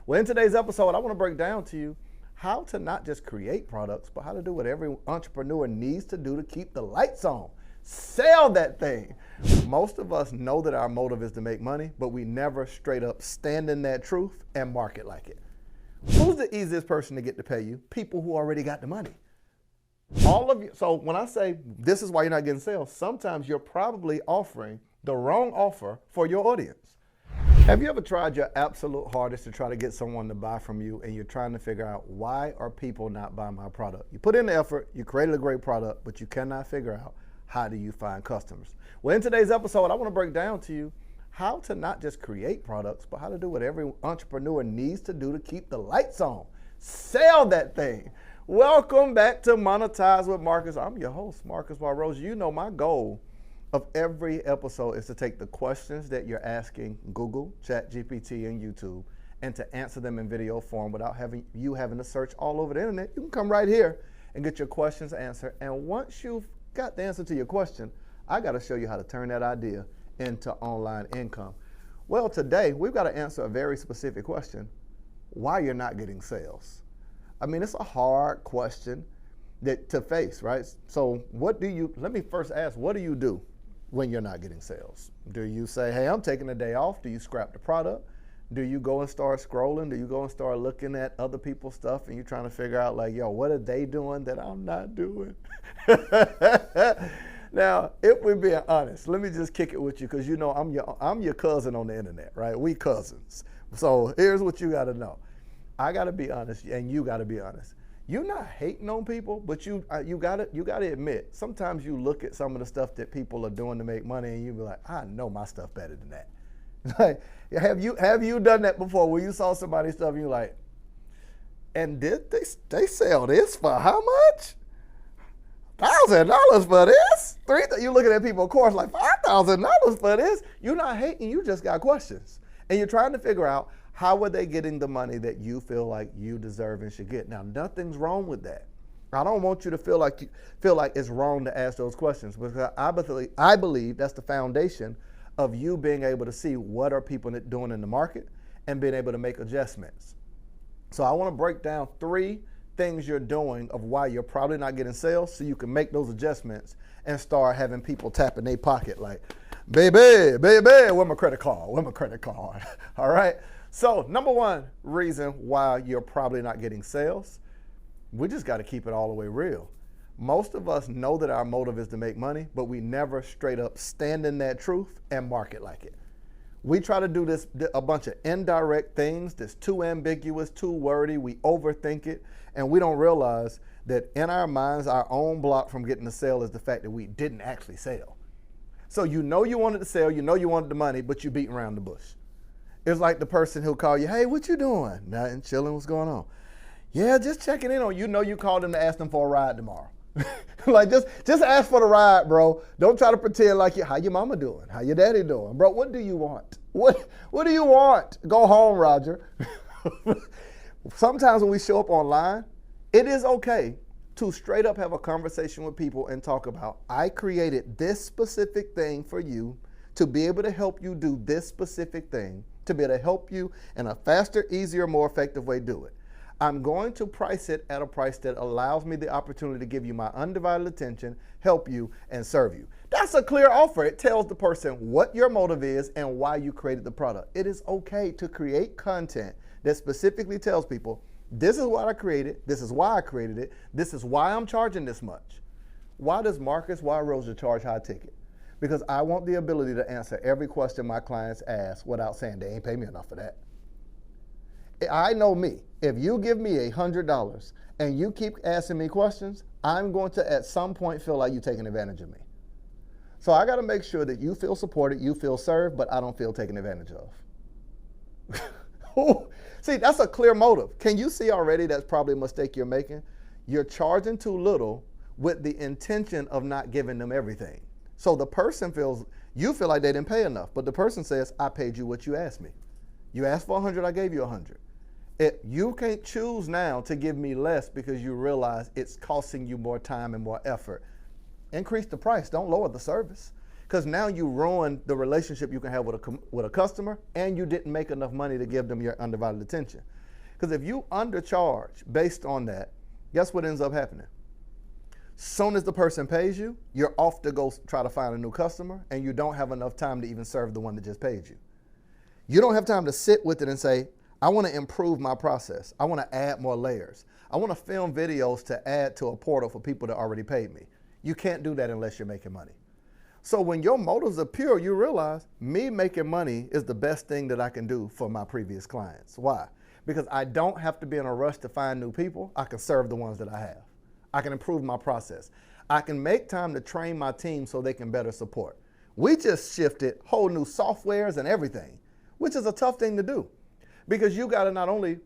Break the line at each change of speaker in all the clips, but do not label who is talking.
Well, in today's episode, I want to break down to you how to not just create products, but how to do what every entrepreneur needs to do to keep the lights on. Sell that thing. Most of us know that our motive is to make money, but we never straight up stand in that truth and market like it. Who's the easiest person to get to pay you? People who already got the money. All of you. So when I say this is why you're not getting sales, sometimes you're probably offering the wrong offer for your audience. Have you ever tried your absolute hardest to try to get someone to buy from you, and you're trying to figure out, why are people not buying my product? You put in the effort, you created a great product, but you cannot figure out, how do you find customers? Well, in today's episode, I want to break down to you how to not just create products, but how to do what every entrepreneur needs to do to keep the lights on. Sell that thing. Welcome back to Monetize with Marcus. I'm your host, Marcus Rosier. You know my goal of every episode is to take the questions that you're asking Google, ChatGPT, and YouTube, and to answer them in video form without having to search all over the internet. You can come right here and get your questions answered. And once you've got the answer to your question, I got to show you how to turn that idea into online income. Well, today we've got to answer a very specific question: why you're not getting sales. I mean, it's a hard question to face, right? So let me first ask, what do you do when you're not getting sales? Do you say, hey, I'm taking a day off? Do you scrap the product? Do you go and start scrolling? Do you go and start looking at other people's stuff and you're trying to figure out, like, yo, what are they doing that I'm not doing? Now, if we're being honest, let me just kick it with you, because you know I'm your cousin on the internet, right? We cousins. So here's what you got to know. I got to be honest, and you got to be honest. You're not hating on people, but you got to admit, sometimes you look at some of the stuff that people are doing to make money, and you be like, I know my stuff better than that. Like, have you done that before, where you saw somebody's stuff and you're like, and did they sell this for how much? $1,000 for this? You looking at people, of course, like $5,000 for this? You're not hating, you just got questions. And you're trying to figure out, how are they getting the money that you feel like you deserve and should get? Now, nothing's wrong with that. I don't want you to feel like it's wrong to ask those questions, because I believe that's the foundation of you being able to see what are people doing in the market and being able to make adjustments. So I want to break down 3 things you're doing of why you're probably not getting sales, so you can make those adjustments and start having people tap in their pocket like, baby, where my credit card? Where my credit card? All right. So number 1 reason why you're probably not getting sales, we just got to keep it all the way real. Most of us know that our motive is to make money, but we never straight up stand in that truth and market like it. We try to do a bunch of indirect things that's too ambiguous, too wordy. We overthink it, and we don't realize that in our minds, our own block from getting the sale is the fact that we didn't actually sell. So you know you wanted to sell, you know you wanted the money, but you're beating around the bush. It's like the person who'll call you, hey, what you doing? Nothing, chilling, what's going on? Yeah, just checking in on you. Know you called them to ask them for a ride tomorrow. Like, just ask for the ride, bro. Don't try to pretend like how your mama doing? How your daddy doing? Bro, what do you want? What do you want? Go home, Roger. Sometimes when we show up online, it is okay to straight up have a conversation with people and talk about, I created this specific thing for you to be able to help you do this specific thing, to be able to help you in a faster, easier, more effective way do it. I'm going to price it at a price that allows me the opportunity to give you my undivided attention, help you, and serve you. That's a clear offer. It tells the person what your motive is and why you created the product. It is okay to create content that specifically tells people, this is what I created, this is why I created it, this is why I'm charging this much. Why does Marcus Rosier charge high ticket? Because I want the ability to answer every question my clients ask without saying they ain't pay me enough for that. I know me. If you give me $100 and you keep asking me questions, I'm going to at some point feel like you're taking advantage of me. So I got to make sure that you feel supported, you feel served, but I don't feel taken advantage of. See, that's a clear motive. Can you see already that's probably a mistake you're making? You're charging too little with the intention of not giving them everything. So the person you feel like they didn't pay enough, but the person says, I paid you what you asked me. You asked for 100, I gave you 100. You can't choose now to give me less because you realize it's costing you more time and more effort. Increase the price, don't lower the service. Because now you ruined the relationship you can have with a customer, and you didn't make enough money to give them your undivided attention. Because if you undercharge based on that, guess what ends up happening? Soon as the person pays you, you're off to go try to find a new customer, and you don't have enough time to even serve the one that just paid you. You don't have time to sit with it and say, I want to improve my process. I want to add more layers. I want to film videos to add to a portal for people that already paid me. You can't do that unless you're making money. So when your motives are pure, you realize me making money is the best thing that I can do for my previous clients. Why? Because I don't have to be in a rush to find new people. I can serve the ones that I have. I can improve my process. I can make time to train my team so they can better support. We just shifted whole new softwares and everything, which is a tough thing to do because you got to not only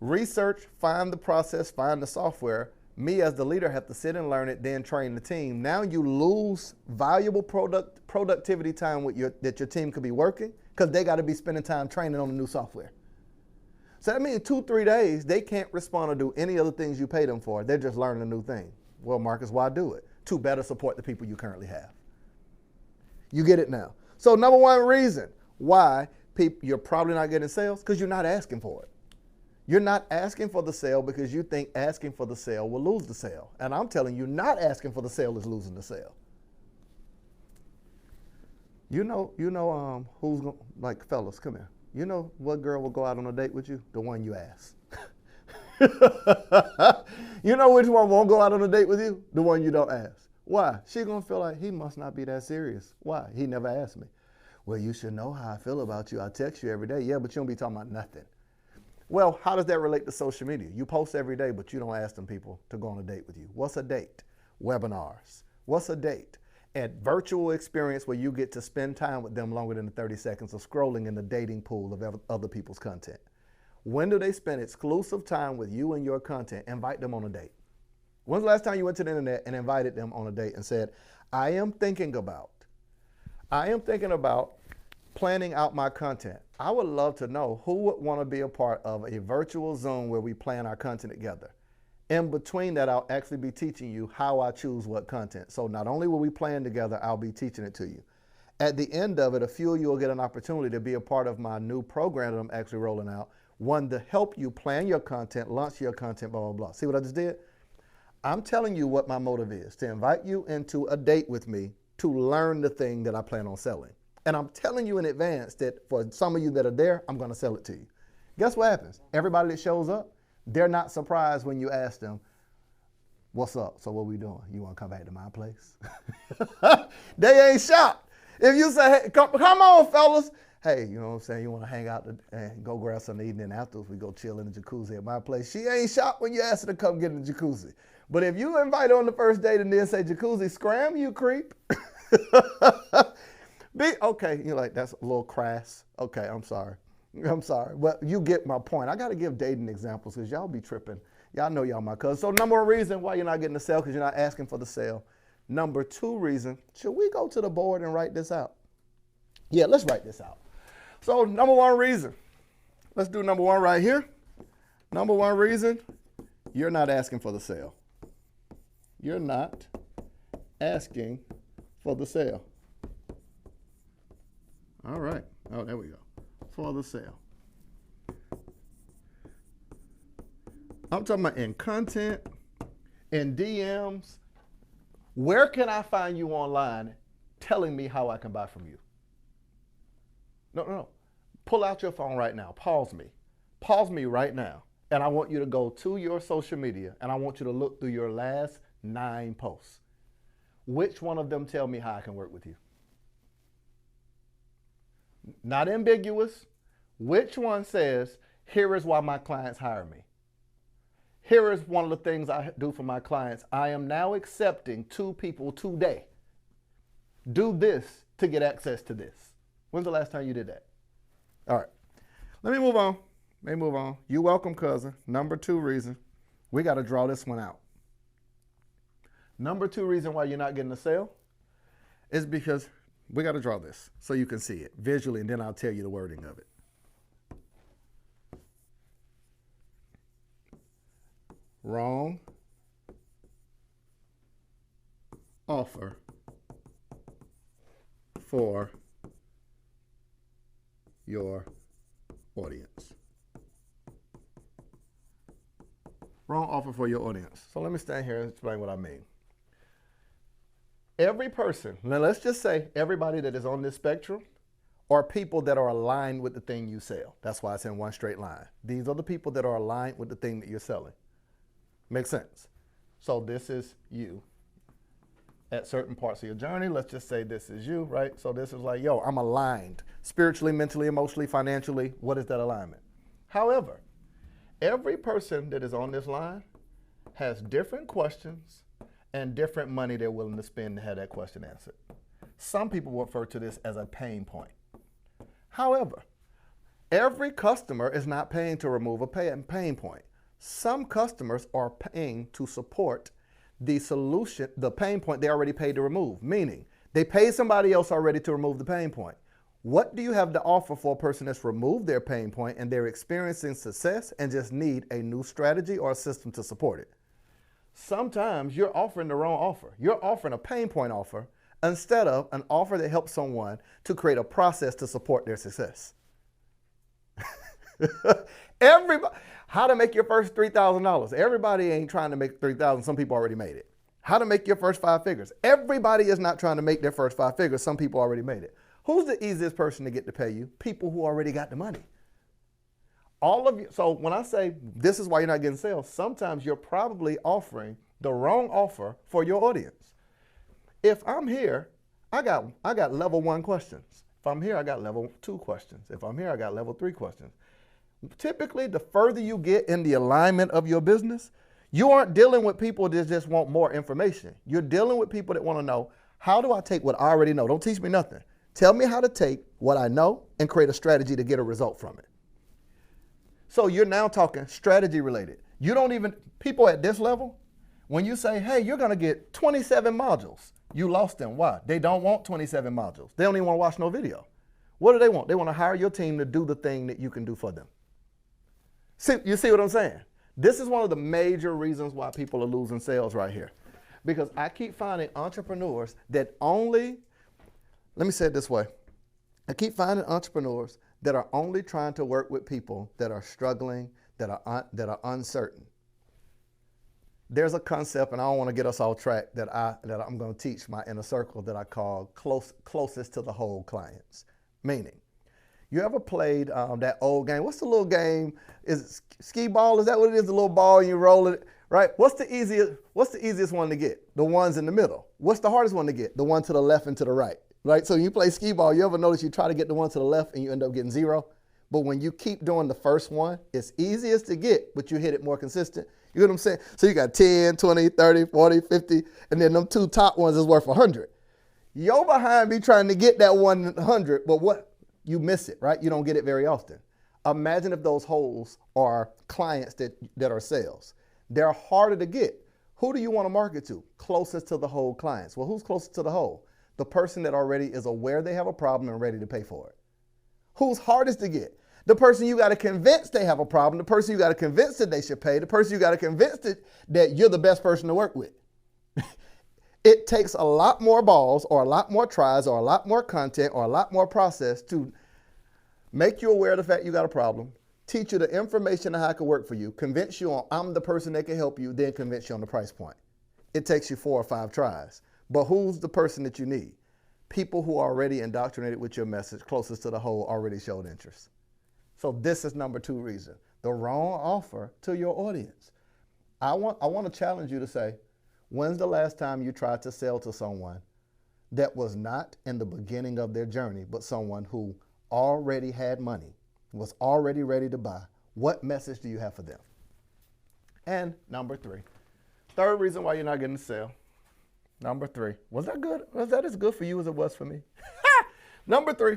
research, find the process, find the software. Me as the leader have to sit and learn it, then train the team. Now you lose valuable productivity time that your team could be working because they got to be spending time training on the new software. So that means 2-3 days, they can't respond or do any other things you pay them for. They're just learning a new thing. Well, Marcus, why do it? To better support the people you currently have. You get it now. So number one reason why you're probably not getting sales, because you're not asking for it. You're not asking for the sale because you think asking for the sale will lose the sale. And I'm telling you, not asking for the sale is losing the sale. You know who's like, fellas, come here. You know what girl will go out on a date with you? The one you ask. You know which one won't go out on a date with you? The one you don't ask. Why? She's going to feel like he must not be that serious. Why? He never asked me. Well, you should know how I feel about you. I text you every day. Yeah, but you don't be talking about nothing. Well, how does that relate to social media? You post every day, but you don't ask them people to go on a date with you. What's a date? Webinars. What's a date? A virtual experience where you get to spend time with them longer than the 30 seconds of scrolling in the dating pool of other people's content. When do they spend exclusive time with you and your content? Invite them on a date. When's the last time you went to the internet and invited them on a date and said, I am thinking about planning out my content. I would love to know who would want to be a part of a virtual Zoom where we plan our content together. In between that, I'll actually be teaching you how I choose what content. So not only will we plan together, I'll be teaching it to you. At the end of it, a few of you will get an opportunity to be a part of my new program that I'm actually rolling out. One to help you plan your content, launch your content, blah, blah, blah. See what I just did? I'm telling you what my motive is, to invite you into a date with me to learn the thing that I plan on selling. And I'm telling you in advance that for some of you that are there, I'm going to sell it to you. Guess what happens? Everybody that shows up, they're not surprised when you ask them, what's up? So what we doing? You want to come back to my place? They ain't shocked. If you say, hey, come on, fellas. Hey, you know what I'm saying? You want to hang out and go grab something to eat, and then afterwards we go chill in the jacuzzi at my place. She ain't shocked when you ask her to come get in the jacuzzi. But if you invite her on the first date and then say jacuzzi, scram, you creep. Okay, you're like, that's a little crass. Okay, I'm sorry. But you get my point. I got to give dating examples because y'all be tripping. Y'all know y'all my cousins. So number one reason why you're not getting the sale because you're not asking for the sale. Number two reason, should we go to the board and write this out? Yeah, let's write this out. So number one reason, let's do number one right here. Number one reason, you're not asking for the sale. You're not asking for the sale. All right. Oh, there we go. For the sale. I'm talking about in content, in DMs. Where can I find you online telling me how I can buy from you? No. Pull out your phone right now. Pause me. Pause me right now. And I want you to go to your social media and I want you to look through your last 9 posts. Which one of them tell me how I can work with you? Not ambiguous. Which one says, here is why my clients hire me? Here is one of the things I do for my clients. I am now accepting 2 people today. Do this to get access to this. When's the last time you did that? All right. Let me move on. You're welcome, cousin. Number 2 reason. We got to draw this one out. Number 2 reason why you're not getting a sale is because we got to draw this so you can see it visually, and then I'll tell you the wording of it. Wrong offer for your audience. Wrong offer for your audience. So let me stand here and explain what I mean. Every person, now let's just say everybody that is on this spectrum are people that are aligned with the thing you sell. That's why it's in one straight line. These are the people that are aligned with the thing that you're selling. Makes sense? So this is you. At certain parts of your journey, let's just say this is you, right? So this is like, yo, I'm aligned spiritually, mentally, emotionally, financially. What is that alignment? However, every person that is on this line has different questions and different money they're willing to spend to have that question answered. Some people refer to this as a pain point. However, every customer is not paying to remove a pain point. Some customers are paying to support the solution, the pain point they already paid to remove, meaning they paid somebody else already to remove the pain point. What do you have to offer for a person that's removed their pain point and they're experiencing success and just need a new strategy or a system to support it? Sometimes you're offering the wrong offer. You're offering a pain point offer instead of an offer that helps someone to create a process to support their success. Everybody, how to make your first $3,000. Everybody ain't trying to make $3,000. Some people already made it. How to make your first 5 figures. Everybody is not trying to make their first 5 figures. Some people already made it. Who's the easiest person to get to pay you? People who already got the money. All of you. So when I say this is why you're not getting sales, sometimes you're probably offering the wrong offer for your audience. If I'm here, I got level 1 questions. If I'm here, I got level 2 questions. If I'm here, I got level 3 questions. Typically, the further you get in the alignment of your business, you aren't dealing with people that just want more information. You're dealing with people that want to know, how do I take what I already know? Don't teach me nothing. Tell me how to take what I know and create a strategy to get a result from it. So you're now talking strategy related. You don't even, people at this level, when you say, hey, you're going to get 27 modules, you lost them. Why? They don't want 27 modules. They don't even want to watch no video. What do they want? They want to hire your team to do the thing that you can do for them. See, you see what I'm saying? This is one of the major reasons why people are losing sales right here. Because I keep finding entrepreneurs that only, let me say it this way. I keep finding entrepreneurs that are only trying to work with people that are struggling, that are uncertain. There's a concept, and I don't want to get us off track, that I'm going to teach my inner circle that I call closest to the whole clients. Meaning, you ever played that old game? What's the little game? Is it skee ball? Is that what it is? The little ball and you roll it, right? What's the easiest one to get? The ones in the middle. What's the hardest one to get? The one to the left and to the right, right? So you play skee ball, you ever notice you try to get the one to the left and you end up getting 0? But when you keep doing the first one, it's easiest to get, but you hit it more consistent. You know what I'm saying? So you got 10, 20, 30, 40, 50, and then them 2 top ones is worth 100. You're behind me trying to get that 100, but what? You miss it, right? You don't get it very often. Imagine if those holes are clients that are sales. They're harder to get. Who do you want to market to? Closest to the whole clients. Well, who's closest to the whole? The person that already is aware they have a problem and ready to pay for it. Who's hardest to get? The person you got to convince they have a problem, the person you got to convince that they should pay, the person you got to convince that you're the best person to work with. It takes a lot more balls or a lot more tries or a lot more content or a lot more process to make you aware of the fact you got a problem, teach you the information on how it can work for you, convince you on I'm the person that can help you, then convince you on the price point. It takes you 4 or 5 tries. But who's the person that you need? People who are already indoctrinated with your message, closest to the whole, already showed interest. So this is number 2 reason. The wrong offer to your audience. I want to challenge you to say, when's the last time you tried to sell to someone that was not in the beginning of their journey, but someone who already had money, was already ready to buy? What message do you have for them? And number 3, third reason why you're not getting a sale. Number 3, was that good? Was that as good for you as it was for me? Number 3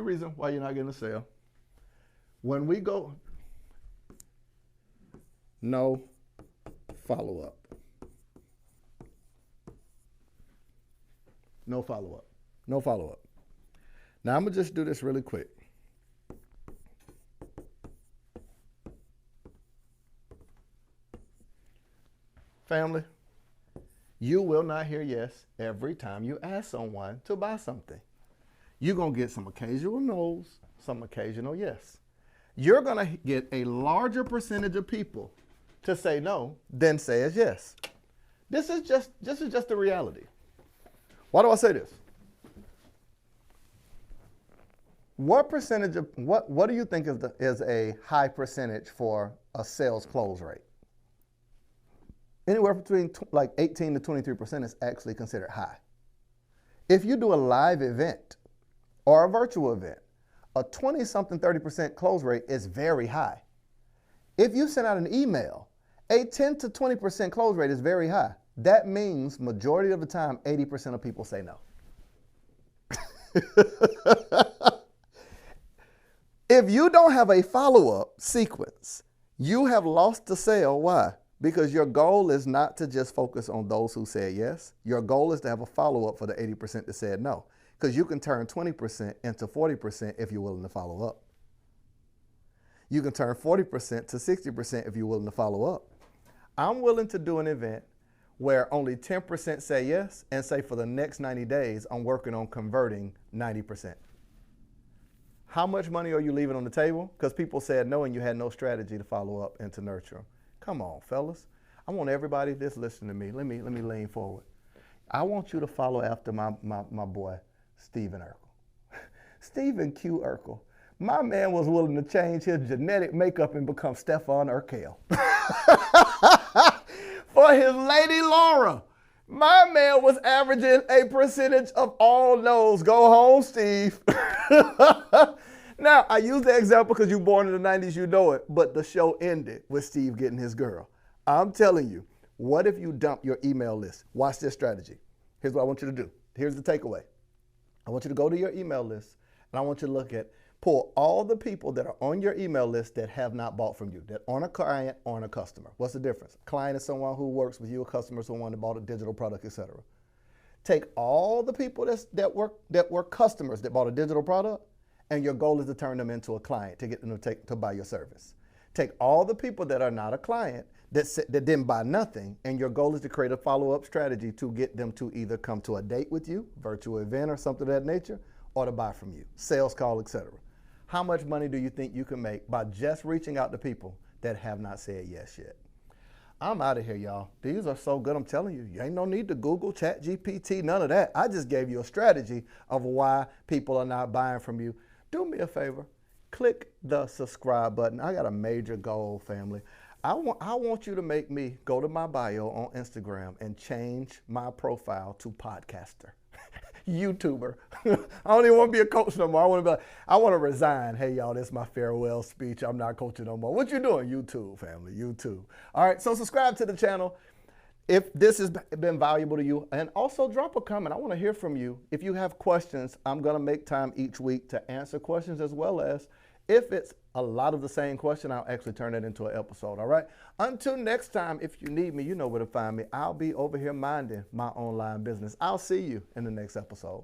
reason why you're not getting a sale. When we go, no follow-up. No follow-up. No follow-up. Now, I'm going to just do this really quick. Family, You will not hear yes every time you ask someone to buy something. You're going to get some occasional no's, some occasional yes. You're going to get a larger percentage of people to say no than says yes. This is just the reality. Why do I say this? What percentage of what do you think is a high percentage for a sales close rate? Anywhere between like 18 to 23% is actually considered high. If you do a live event or a virtual event, a 20-something 30% close rate is very high. If you send out an email, a 10 to 20% close rate is very high. That means majority of the time, 80% of people say no. If you don't have a follow-up sequence, you have lost the sale. Why? Because your goal is not to just focus on those who said yes. Your goal is to have a follow-up for the 80% that said no. Because you can turn 20% into 40% if you're willing to follow up. You can turn 40% to 60% if you're willing to follow up. I'm willing to do an event where only 10% say yes and say for the next 90 days, I'm working on converting 90%. How much money are you leaving on the table? Because people said no and you had no strategy to follow up and to nurture them. Come on, fellas. I want everybody that's listening to me, let me lean forward. I want you to follow after my boy, Stephen Urkel. Stephen Q. Urkel. My man was willing to change his genetic makeup and become Stefan Urkel. For his lady Laura. My man was averaging a percentage of all no's. Go home, Steve. Now, I use the example because you're born in the 90s, you know it, but the show ended with Steve getting his girl. I'm telling you, what if you dump your email list? Watch this strategy. Here's what I want you to do. Here's the takeaway. I want you to go to your email list, and I want you to look at, pull all the people that are on your email list that have not bought from you, that aren't a client, aren't a customer. What's the difference? A client is someone who works with you, a customer is someone that bought a digital product, etc. Take all the people that were customers that bought a digital product, and your goal is to turn them into a client to get them to buy your service. Take all the people that are not a client that didn't buy nothing, and your goal is to create a follow-up strategy to get them to either come to a date with you, virtual event or something of that nature, or to buy from you, sales call, etc. How much money do you think you can make by just reaching out to people that have not said yes yet? I'm out of here, y'all. These are so good, I'm telling you. You ain't no need to Google, Chat GPT, none of that. I just gave you a strategy of why people are not buying from you. Do me a favor, click the subscribe button. I got a major goal, family. I want you to make me go to my bio on Instagram and change my profile to podcaster, YouTuber. I don't even want to be a coach no more. I want to resign. Hey, y'all, this is my farewell speech. I'm not coaching no more. What you doing? YouTube, family, YouTube. All right, so subscribe to the channel if this has been valuable to you, and also drop a comment. I want to hear from you. If you have questions, I'm going to make time each week to answer questions, as well as if it's a lot of the same question, I'll actually turn it into an episode, all right? Until next time, if you need me, you know where to find me. I'll be over here minding my online business. I'll see you in the next episode.